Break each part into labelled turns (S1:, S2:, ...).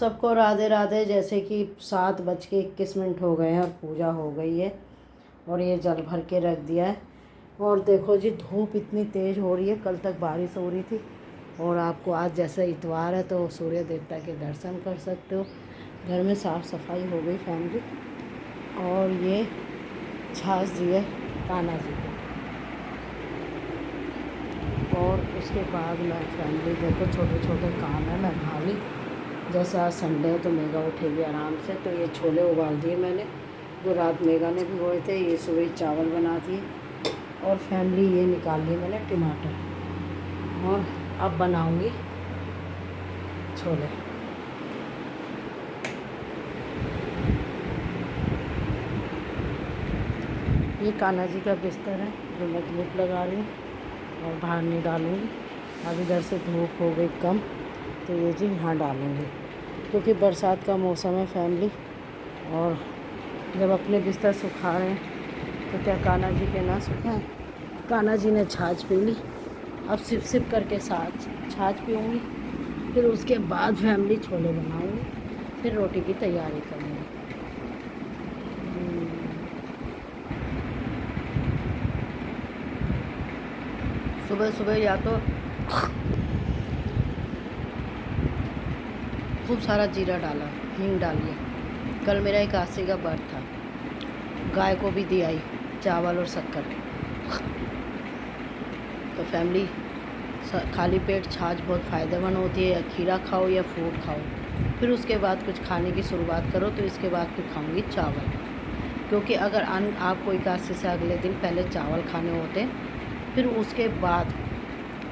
S1: सबको राधे राधे। जैसे कि 7:21 हो गए हैं और पूजा हो गई है और ये जल भर के रख दिया है। और देखो जी, धूप इतनी तेज़ हो रही है। कल तक बारिश हो रही थी और आपको आज जैसे इतवार है तो सूर्य देवता के दर्शन कर सकते हो। घर में साफ़ सफाई हो गई फैमिली। और ये छाछ दी है कान्हा जी को। और उसके बाद मैं फैमिली देखो छोटे छोटे काम है मैं खा ली। जैसे आज संडे है तो मेगा उठेगी आराम से, तो ये छोले उबाल दिए मैंने जो रात मेगा ने भिगोए थे। ये सुबह चावल बना दिए और फैमिली ये निकाल लिए मैंने टमाटर। और अब बनाऊंगी छोले। ये कान्हा जी का बिस्तर है जो मैं धूप लगा रही हूँ और बाहर नहीं डालूँगी। अब इधर से धूप हो गई कम तो ये जी यहाँ डालूँगी क्योंकि बरसात का मौसम है फैमिली। और जब अपने बिस्तर सुखा रहे हैं तो क्या कान्हा जी के ना सुखाएं। कान्हा जी ने छाछ पी ली, अब सिप सिप करके छाछ पीऊँगी। फिर उसके बाद फैमिली छोले बनाऊँगी, फिर रोटी की तैयारी करूँगी। सुबह सुबह या तो खूब सारा जीरा डाला, हींग डालिए। कल मेरा 81 का बर्थ था, गाय को भी दी आई चावल और शक्कर। तो फैमिली खाली पेट छाछ बहुत फ़ायदेमंद होती है। या खीरा खाओ या फ्रूट खाओ, फिर उसके बाद कुछ खाने की शुरुआत करो। तो इसके बाद फिर खाऊंगी चावल, क्योंकि अगर आपको 81 से अगले दिन पहले चावल खाने होते फिर उसके बाद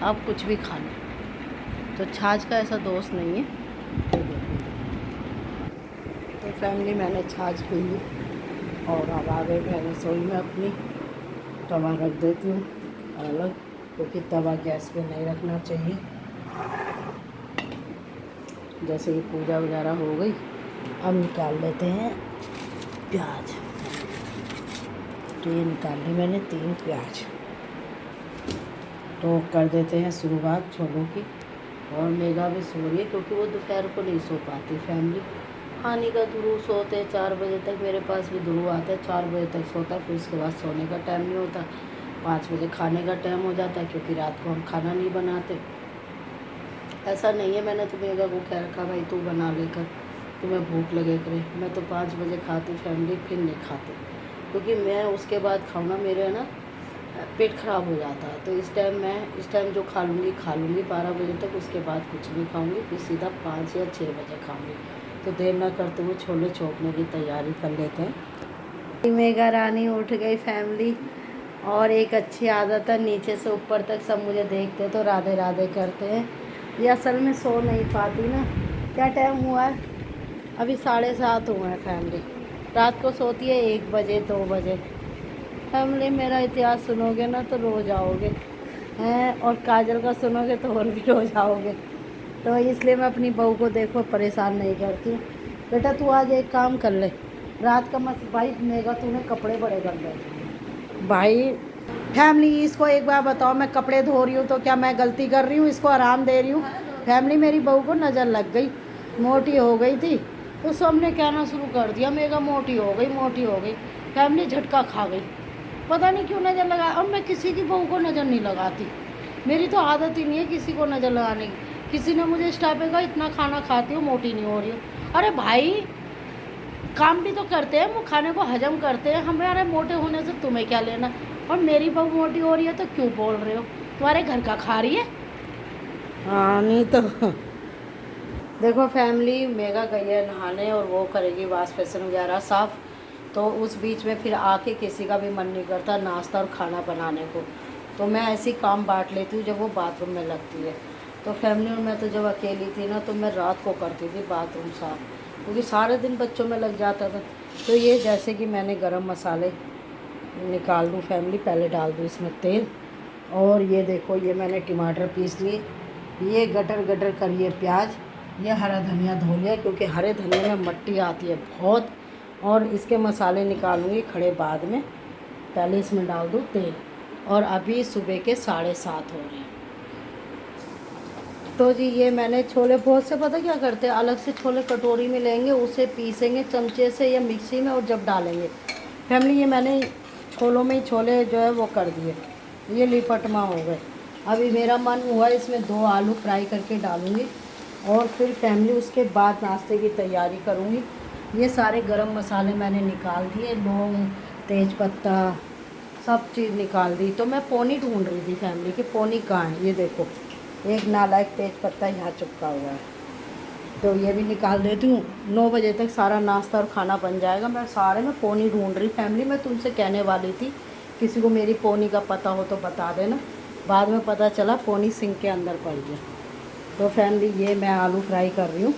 S1: आप कुछ भी खाना। तो छाछ का ऐसा दोष नहीं है। तो फैमिली मैंने छाछ पी ली और अब आ गई मैं रसोई में अपनी। तवा रख देती हूँ अलग, क्योंकि तवा गैस पे नहीं रखना चाहिए। जैसे कि पूजा वगैरह हो गई, अब निकाल लेते हैं प्याज। तो ये निकाल ली मैंने 3 प्याज। तो कर देते हैं शुरुआत छोलों की। और मेगा भी सो रही है क्योंकि वो दोपहर को नहीं सो पाती फैमिली। हानि का ध्रुव सोते हैं 4 बजे तक। मेरे पास भी ध्रुव आता है 4 बजे तक सोता है, फिर उसके बाद सोने का टाइम नहीं होता। 5 बजे खाने का टाइम हो जाता है क्योंकि रात को हम खाना नहीं बनाते। ऐसा नहीं है मैंने तो मेगा को कह रखा भाई तू बना लेकर, तुम्हें भूख लगे करे। मैं तो 5 बजे खाती फैमिली, फिर नहीं खाती क्योंकि मैं उसके बाद खाऊँ ना मेरे ना पेट ख़राब हो जाता है। तो इस टाइम जो खा लूँगी 12 बजे तक। उसके बाद कुछ नहीं खाऊँगी, फिर सीधा 5 या 6 बजे खाऊँगी। तो देर ना करते हुए छोले छोंकने की तैयारी कर लेते हैं। मेगा रानी उठ गई फैमिली। और एक अच्छी आदत है, नीचे से ऊपर तक सब मुझे देखते तो राधे राधे करते हैं। ये असल में सो नहीं पाती ना। क्या टाइम हुआ है? अभी 7:30 हुए हैं फैमिली। रात को सोती है 1 बजे 2 बजे। फैमिली मेरा इतिहास सुनोगे ना तो रो जाओगे हैं, और काजल का सुनोगे तो और भी रो जाओगे। तो इसलिए मैं अपनी बहू को देखो परेशान नहीं करती। बेटा तू आज एक काम कर ले, रात का मत भाई मेगा तूने कपड़े बड़े गंदे भाई। फैमिली इसको एक बार बताओ, मैं कपड़े धो रही हूँ तो क्या मैं गलती कर रही हूँ? इसको आराम दे रही हूँ। फैमिली मेरी बहू को नज़र लग गई, मोटी हो गई थी तो सबने कहना शुरू कर दिया मेगा मोटी हो गई मोटी हो गई। फैमिली झटका खा गई, पता नहीं क्यों नज़र लगा। अब मैं किसी की बहू को नज़र नहीं लगाती, मेरी तो आदत ही नहीं है किसी को नज़र लगाने की। किसी ने मुझे इस टाइप का इतना खाना खाती हो मोटी नहीं हो रही हो। अरे भाई काम भी तो करते हैं, वो खाने को हजम करते हैं। हमारे मोटे होने से तुम्हें क्या लेना? और मेरी बहू मोटी हो रही है तो क्यों बोल रहे हो? तुम्हारे घर का खा रही है। हाँ नहीं तो देखो फैमिली मेगा गई है नहाने और वो करेगी वाश बेसिन वगैरह साफ़। तो उस बीच में फिर आके किसी का भी मन नहीं करता नाश्ता और खाना बनाने को। तो मैं ऐसी काम बांट लेती हूँ जब वो बाथरूम में लगती है। तो फैमिली में मैं तो जब अकेली थी ना तो मैं रात को करती थी बाथरूम साफ, क्योंकि सारे दिन बच्चों में लग जाता था। तो ये जैसे कि मैंने गरम मसाले निकाल दूँ फैमिली, पहले डाल दूँ इसमें तेल। और ये देखो ये मैंने टमाटर पीस लिए, ये गटर गटर करिए प्याज, ये हरा धनिया धो लिया क्योंकि हरे धनिया में मट्टी आती है बहुत। और इसके मसाले निकालूंगी खड़े बाद में, पहले इसमें डाल दूँ तेल। और अभी सुबह के 7:30 हो रहे हैं। तो जी ये मैंने छोले, बहुत से पता क्या करते हैं, अलग से छोले कटोरी में लेंगे, उसे पीसेंगे चमचे से या मिक्सी में और जब डालेंगे। फैमिली ये मैंने छोलों में ही छोले जो है वो कर दिए, ये लिपटमा हो गए। अभी मेरा मन हुआ इसमें 2 आलू फ्राई करके डालूँगी और फिर फैमिली उसके बाद नाश्ते की तैयारी करूँगी। ये सारे गरम मसाले मैंने निकाल दिए, लौंग, तेज पत्ता, सब चीज़ निकाल दी। तो मैं पोनी ढूंढ रही थी फैमिली कि पोनी कहाँ है। ये देखो एक नालायक तेज पत्ता यहाँ चिपका हुआ है, तो ये भी निकाल देती हूँ। 9 बजे तक सारा नाश्ता और खाना बन जाएगा। मैं सारे में पोनी ढूंढ रही फैमिली। मैं तुमसे कहने वाली थी किसी को मेरी पोनी का पता हो तो बता देना। बाद में पता चला पोनी सिंक के अंदर पड़ गया। तो फैमिली ये मैं आलू फ्राई कर रही हूँ।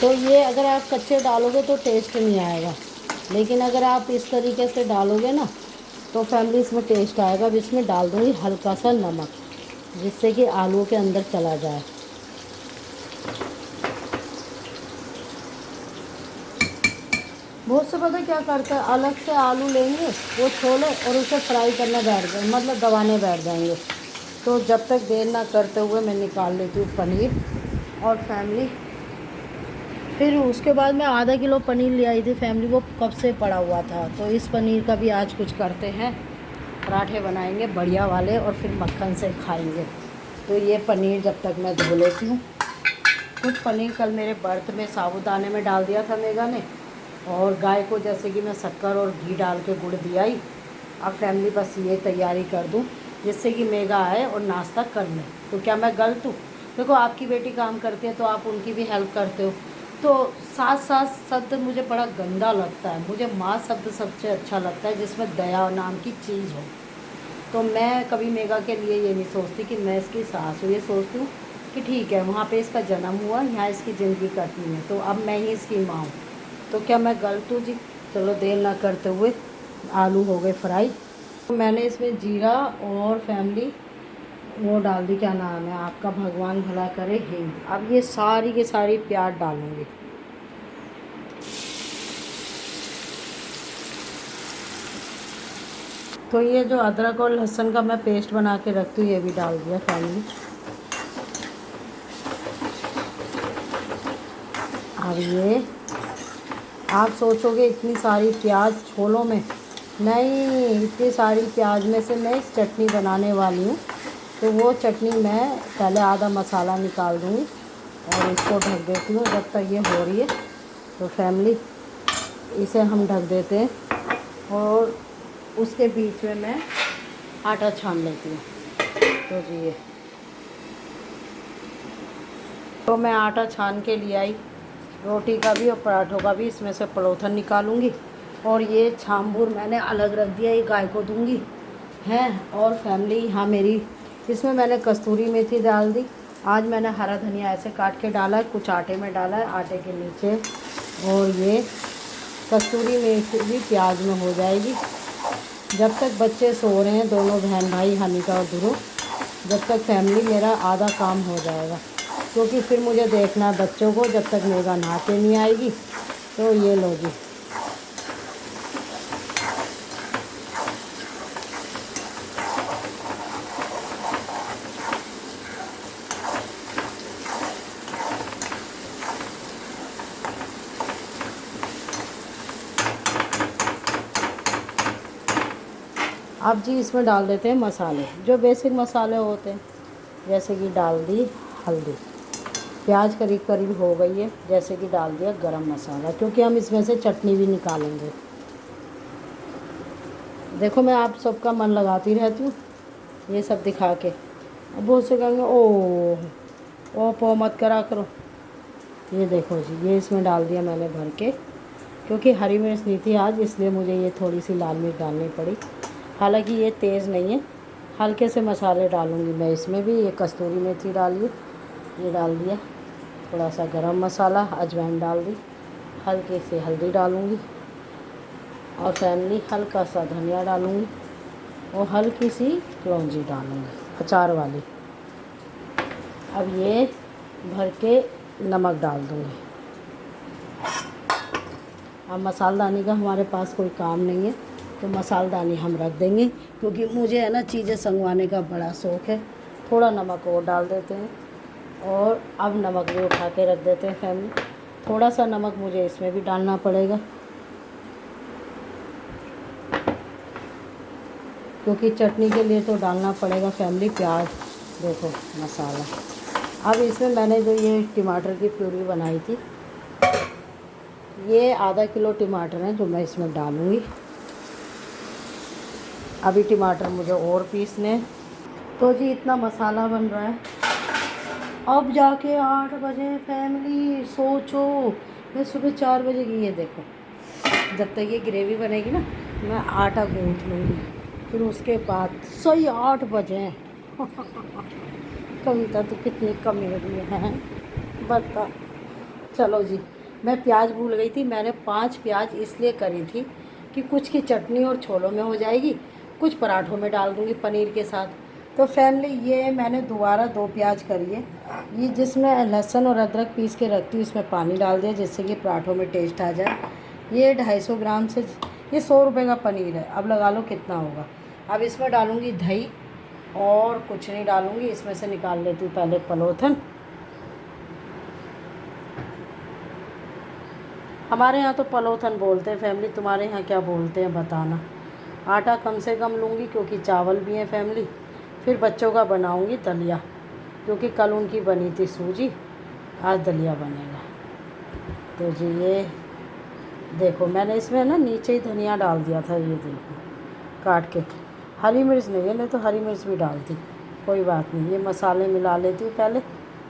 S1: तो ये अगर आप कच्चे डालोगे तो टेस्ट नहीं आएगा, लेकिन अगर आप इस तरीके से डालोगे ना तो फैमिली इसमें टेस्ट आएगा। अब इसमें डाल दूँगी हल्का सा नमक, जिससे कि आलू के अंदर चला जाए। बहुत से पता क्या करता है, अलग से आलू लेंगे वो छोले और उसे फ्राई करने बैठ जाए, मतलब दबाने बैठ जाएंगे। तो जब तक देर ना करते हुए मैं निकाल लेती हूँ पनीर। और फैमिली फिर उसके बाद मैं आधा किलो पनीर ले आई थी फैमिली, वो कब से पड़ा हुआ था। तो इस पनीर का भी आज कुछ करते हैं, पराठे बनाएंगे बढ़िया वाले और फिर मक्खन से खाएंगे। तो ये पनीर जब तक मैं धो लेती हूँ। कुछ पनीर कल मेरे बर्त में साबुदाने में डाल दिया था मेगा ने, और गाय को जैसे कि मैं शक्कर और घी डाल के गुड़ दिया ही। अब फैमिली बस ये तैयारी कर दूँ जिससे कि मेगा आए और नाश्ता कर लें। तो क्या मैं गलत हूँ? देखो आपकी बेटी काम करती है तो आप उनकी भी हेल्प करते हो। तो साथ साथ शब्द मुझे बड़ा गंदा लगता है, मुझे माँ शब्द सबसे अच्छा लगता है जिसमें दया नाम की चीज़ हो। तो मैं कभी मेगा के लिए ये नहीं सोचती कि मैं इसकी सास हूँ, ये सोचती हूँ कि ठीक है वहाँ पे इसका जन्म हुआ, यहाँ इसकी ज़िंदगी कटनी है, तो अब मैं ही इसकी माँ हूँ। तो क्या मैं गलत हूँ जी? चलो देर ना करते हुए आलू हो गए फ्राई। तो मैंने इसमें जीरा और फैमिली वो डाल दी, क्या नाम है आपका, भगवान भला करे, हींग। अब ये सारी की सारी प्याज डालूँगी। तो ये जो अदरक और लहसुन का मैं पेस्ट बना के रखती हूँ ये भी डाल दिया फैमिली। अब ये आप सोचोगे इतनी सारी प्याज छोलों में, नहीं, इतनी सारी प्याज में से मैं इस चटनी बनाने वाली हूँ। तो वो चटनी मैं पहले आधा मसाला निकाल दूँगी और इसको ढक देती हूँ जब तक ये हो रही है। तो फैमिली इसे हम ढक देते हैं और उसके बीच में मैं आटा छान लेती हूँ। तो जी ये तो मैं आटा छान के लिए आई, रोटी का भी और पराठों का भी। इसमें से पलोथन निकालूंगी और ये छामबूर मैंने अलग रख दिया, ये गाय को दूंगी हैं। और फैमिली यहाँ मेरी, इसमें मैंने कस्तूरी मेथी डाल दी। आज मैंने हरा धनिया ऐसे काट के डाला है, कुछ आटे में डाला है, आटे के नीचे। और ये कस्तूरी मेथी भी प्याज में हो जाएगी। जब तक बच्चे सो रहे हैं, दोनों बहन भाई हनीका और ध्रुव, जब तक फैमिली मेरा आधा काम हो जाएगा, क्योंकि फिर मुझे देखना है बच्चों को जब तक मेगा नहा के नहीं आएगी। तो ये लो जी, अब जी इसमें डाल देते हैं मसाले, जो बेसिक मसाले होते हैं। जैसे कि डाल दी हल्दी, प्याज करीब करीब हो गई है, जैसे कि डाल दिया गरम मसाला, क्योंकि हम इसमें से चटनी भी निकालेंगे। देखो मैं आप सबका मन लगाती रहती हूँ ये सब दिखा के। अब बहुत से कहेंगे ओ पो मत करा करो। ये देखो जी, ये इसमें डाल दिया मैंने भर के, क्योंकि हरी मिर्च नहीं थी आज, इसलिए मुझे ये थोड़ी सी लाल मिर्च डालनी पड़ी। हालांकि ये तेज़ नहीं है, हल्के से मसाले डालूँगी मैं इसमें भी। ये कस्तूरी मेथी डालिए, ये डाल दिया, थोड़ा सा गरम मसाला, अजवाइन डाल दी, हल्के से हल्दी डालूँगी और फैमिली हल्का सा धनिया डालूँगी और हल्की सी कलौंजी डालूँगी अचार वाली। अब ये भर के नमक डाल दूँगी। अब मसालदानी का हमारे पास कोई काम नहीं है, तो मसालदानी हम रख देंगे, क्योंकि मुझे है ना चीज़ें संगवाने का बड़ा शौक़ है। थोड़ा नमक और डाल देते हैं, और अब नमक भी उठा के रख देते हैं फैमिली। थोड़ा सा नमक मुझे इसमें भी डालना पड़ेगा, क्योंकि चटनी के लिए तो डालना पड़ेगा फैमिली। प्याज देखो, मसाला। अब इसमें मैंने जो ये टमाटर की प्यूरी बनाई थी, ये आधा किलो टमाटर है जो मैं इसमें डालूँगी। अभी टमाटर मुझे और पीसने हैं। तो जी इतना मसाला बन रहा है। अब जाके 8 बजे फैमिली, सोचो मैं सुबह 4 बजे की, ये देखो जब तक ये ग्रेवी बनेगी ना मैं आटा गूँथ लूँगी, फिर उसके बाद सही 8 बजे कविता तो कितनी कमी लगी है बता। चलो जी, मैं प्याज भूल गई थी। मैंने 5 प्याज इसलिए करी थी कि कुछ की चटनी और छोलों में हो जाएगी, कुछ पराठों में डाल दूँगी पनीर के साथ। तो फैमिली ये मैंने दोबारा 2 प्याज करी है। ये जिसमें लहसुन और अदरक पीस के रखती हूँ, इसमें पानी डाल दिया जिससे कि पराठों में टेस्ट आ जाए। ये 250 ग्राम से, ये 100 रुपये का पनीर है। अब लगा लो कितना होगा। अब इसमें डालूँगी दही, और कुछ नहीं डालूँगी। इसमें से निकाल लेती हूँ पहले पलोथन। हमारे यहाँ तो पलोथन बोलते हैं फैमिली, तुम्हारे यहाँ क्या बोलते हैं बताना। आटा कम से कम लूँगी क्योंकि चावल भी हैं फैमिली। फिर बच्चों का बनाऊँगी दलिया, क्योंकि कल उनकी बनी थी सूजी, आज दलिया बनेगा। तो जी ये देखो, मैंने इसमें ना नीचे ही धनिया डाल दिया था, ये देखो काट के। हरी मिर्च नहीं है, नहीं तो हरी मिर्च भी डालती, कोई बात नहीं। ये मसाले मिला लेती हूँ पहले।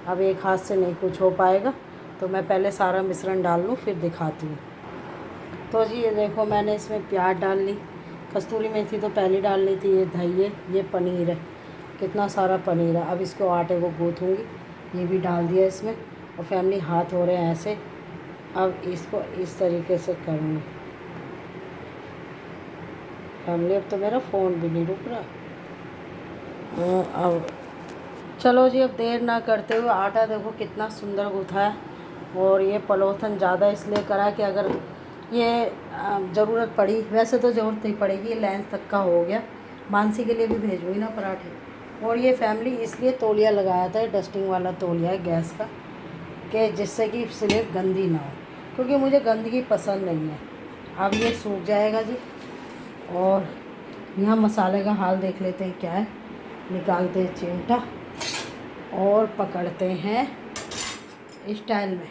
S1: अब एक हाथ से नहीं कुछ हो पाएगा, तो मैं पहले सारा मिश्रण डाल लूँ फिर दिखाती हूँ। तो जी ये देखो, मैंने इसमें प्याज डाल ली, कस्तूरी मेथी तो पहले डाल ली थी। ये दही है, ये पनीर है, कितना सारा पनीर है। अब इसको आटे को गूँथूँगी, ये भी डाल दिया इसमें। और फैमिली हाथ हो रहे हैं ऐसे, अब इसको इस तरीके से करूँगी फैमिली। अब तो मेरा फ़ोन भी नहीं रुक रहा। अब चलो जी, अब देर ना करते हुए, आटा देखो कितना सुंदर गूँथा है। और ये पलोथन ज़्यादा इसलिए करा कि अगर ये ज़रूरत पड़ी, वैसे तो ज़रूरत नहीं पड़ेगी, ये लेंथ तक का हो गया। मानसी के लिए भी भेजूँगी ना पराठे। और ये फैमिली इसलिए तौलिया लगाया था, डस्टिंग वाला तौलिया है गैस का, कि जिससे कि स्लेट गंदी ना हो, क्योंकि मुझे गंदगी पसंद नहीं है। अब ये सूख जाएगा जी। और यहाँ मसाले का हाल देख लेते हैं क्या है। निकालते हैं चिमटा और पकड़ते हैं स्टाइल में।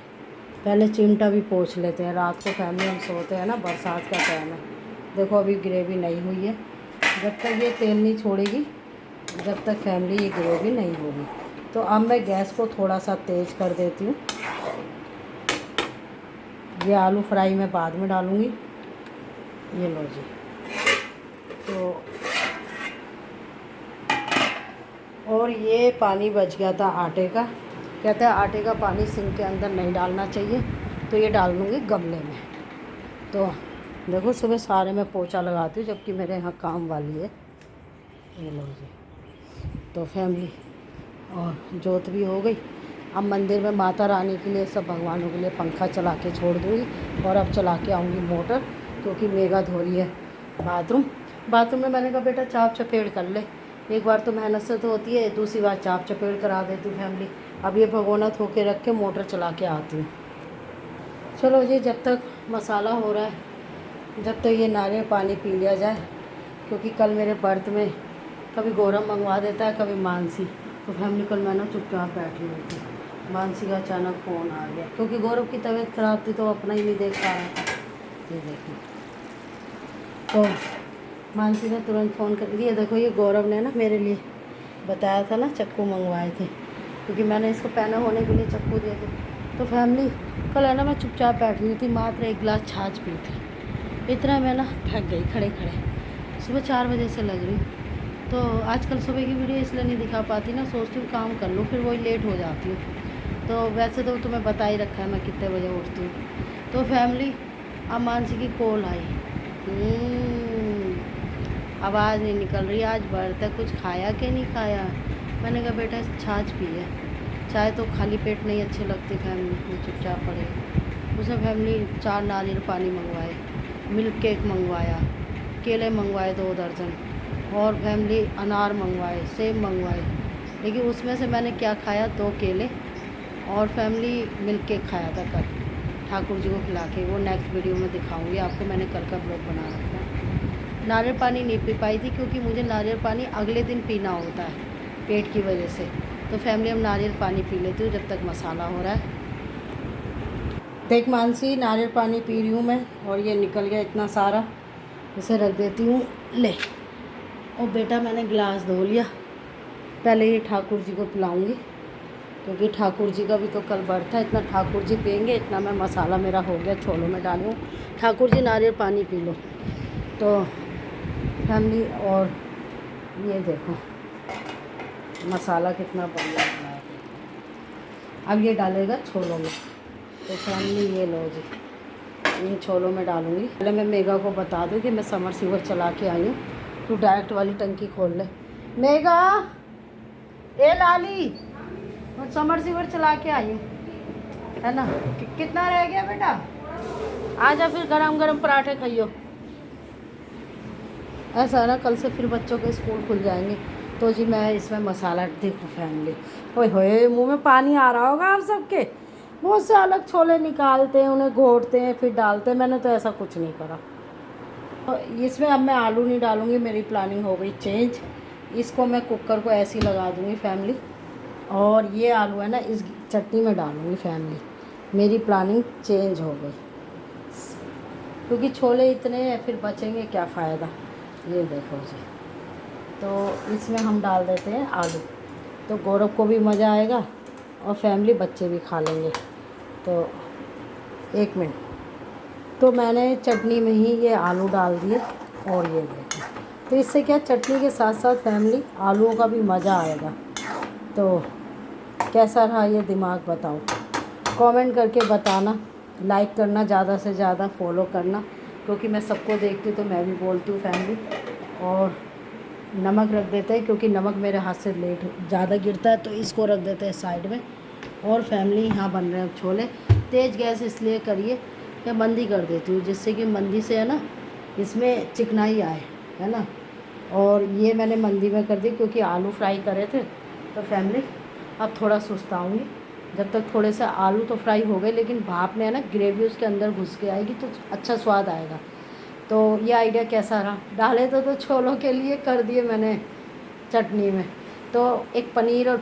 S1: पहले चिमटा भी पोंछ लेते हैं। रात को फैमिली हम सोते हैं ना, बरसात का टाइम है। देखो अभी ग्रेवी नहीं हुई है। जब तक ये तेल नहीं छोड़ेगी, जब तक फैमिली ये ग्रेवी नहीं होगी। तो अब मैं गैस को थोड़ा सा तेज़ कर देती हूँ। ये आलू फ्राई मैं बाद में डालूँगी। ये लो जी। तो और ये पानी बच गया था आटे का। कहते हैं आटे का पानी सिंक के अंदर नहीं डालना चाहिए, तो ये डाल दूँगी गमले में। तो देखो सुबह सारे में पोछा लगाती हूँ, जबकि मेरे यहाँ काम वाली है। ये लो जी। तो फैमिली, और जोत भी हो गई। अब मंदिर में माता रानी के लिए, सब भगवानों के लिए पंखा चला के छोड़ दूँगी। और अब चला के आऊँगी मोटर, क्योंकि मेघा धो रही है बाथरूम में। मैंने कहा बेटा चाप चपेड़ कर ले, एक बार तो मेहनत से तो होती है, दूसरी बार चाप चपेड़ करा देती हूँ फैमिली। अब ये भगोना धो के रख के मोटर चला के आती हूँ। चलो जी, जब तक मसाला हो रहा है, जब तक ये नारियल पानी पी लिया जाए, क्योंकि कल मेरे बर्थ में कभी गौरव मंगवा देता है, कभी मानसी। तो फैमिली कल मैं ना चुपचाप बैठी हुई थी, मानसी का अचानक फ़ोन आ गया, क्योंकि गौरव की तबीयत ख़राब थी तो अपना ही नहीं देख पा रहा था। ये देखिए, तो मानसी ने तुरंत फ़ोन कर दिया। देखो ये गौरव ने ना मेरे लिए बताया था ना, चक्कू मंगवाए थे, क्योंकि मैंने इसको पैना होने के लिए चक्कू दिए थे। तो फैमिली कल है ना, मैं चुपचाप बैठी हुई थी, मात्र 1 गिलास छाछ पी थी। इतना मैं ना थक गई खड़े खड़े, सुबह 4 बजे से लग रही। तो आजकल सुबह की वीडियो इसलिए नहीं दिखा पाती ना, सोचती हूँ काम कर लूँ, फिर वही लेट हो जाती हूँ। तो वैसे तो तुम्हें बता ही रखा है मैं कितने बजे उठती हूँ। तो फैमिली, अब मानसी की कॉल आई। आवाज़ नहीं निकल रही, आज व्रत है, कुछ खाया कि नहीं खाया। मैंने कहा बेटा छाछ पी है, चाय तो खाली पेट नहीं अच्छी लगती फैमिली में, चुपचाप पड़ेगी। उसमें फैमिली 4 नारियल पानी मंगवाए, मिल्क केक मंगवाया, केले मंगवाए 2 दर्जन, और फैमिली अनार मंगवाए, सेब मंगवाए। लेकिन उसमें से मैंने क्या खाया, 2 केले और फैमिली मिल्क केक खाया था कल ठाकुर जी को खिला के। वो नेक्स्ट वीडियो में दिखाऊंगी आपको, मैंने कल का ब्लॉग बना रखा है। नारियल पानी नहीं पी पाई थी क्योंकि मुझे नारियल पानी अगले दिन पीना होता है पेट की वजह से। तो फैमिली हम नारियल पानी पी लेती हूँ जब तक मसाला हो रहा है। देख मानसी, नारियल पानी पी रही हूँ मैं, और ये निकल गया इतना सारा, इसे रख देती हूँ। ले, और बेटा मैंने गिलास धो लिया, पहले ये ठाकुर जी को पिलाऊंगी क्योंकि ठाकुर जी का भी तो कल बर्थ है। इतना ठाकुर जी पियेंगे, इतना मैं मसाला मेरा हो गया छोलों में डालूँ। ठाकुर जी नारियल पानी पी लो। तो फैमिली, और ये देखो मसाला कितना बढ़िया बनाया है। अब ये डालेगा छोलों में। तो फैमिली ये लो जी, इन छोलों में डालूँगी। पहले मैं मेगा को बता दूँ कि मैं समर सीवर चला के आई हूँ, तो डायरेक्ट वाली टंकी खोल ले। मेगा, ए लाली, मैं समर सीवर चला के आई हूँ, है ना। कितना रह गया बेटा, आ जा फिर गरम गरम पराठे खाइयो। ऐसा है ना, कल से फिर बच्चों के स्कूल खुल जाएंगे। तो जी मैं इसमें मसाला, देखो फैमिली, ओए होए मुंह में पानी आ रहा होगा आप सबके। बहुत से अलग छोले निकालते हैं, उन्हें घोटते हैं, फिर डालते हैं। मैंने तो ऐसा कुछ नहीं करा। तो इसमें अब मैं आलू नहीं डालूँगी, मेरी प्लानिंग हो गई चेंज। इसको मैं कुकर को ऐसे ही लगा दूँगी फैमिली, और ये आलू है ना इस चटनी में डालूँगी फैमिली। मेरी प्लानिंग चेंज हो गई क्योंकि छोले इतने हैं, फिर बचेंगे क्या फ़ायदा। ये देखो जी, तो इसमें हम डाल देते हैं आलू, तो गौरव को भी मज़ा आएगा और फैमिली बच्चे भी खा लेंगे। तो 1 मिनट, तो मैंने चटनी में ही ये आलू डाल दिए, और ये देखो, तो इससे क्या चटनी के साथ साथ फैमिली आलूओं का भी मज़ा आएगा। तो कैसा रहा ये दिमाग बताओ, कमेंट करके बताना, लाइक करना, ज़्यादा से ज़्यादा फॉलो करना, क्योंकि मैं सबको देखती हूँ तो मैं भी बोलती हूँ फैमिली। और नमक रख देते हैं क्योंकि नमक मेरे हाथ से लेट ज़्यादा गिरता है, तो इसको रख देते हैं साइड में। और फैमिली यहाँ बन रहे हैं छोले। तेज़ गैस इसलिए करिए कि मंदी कर देती हूँ, जिससे कि मंदी से है ना इसमें चिकनाई आए, है ना। और ये मैंने मंदी में कर दी क्योंकि आलू फ्राई करे थे। तो फैमिली अब थोड़ा सुस्ताऊँगी, जब तक थोड़े से आलू तो फ्राई हो गए, लेकिन भाप में है ना ग्रेवी उसके अंदर घुस के आएगी तो अच्छा स्वाद आएगा। तो ये आइडिया कैसा रहा, डाले तो छोलों के लिए कर दिए मैंने चटनी में। तो एक पनीर और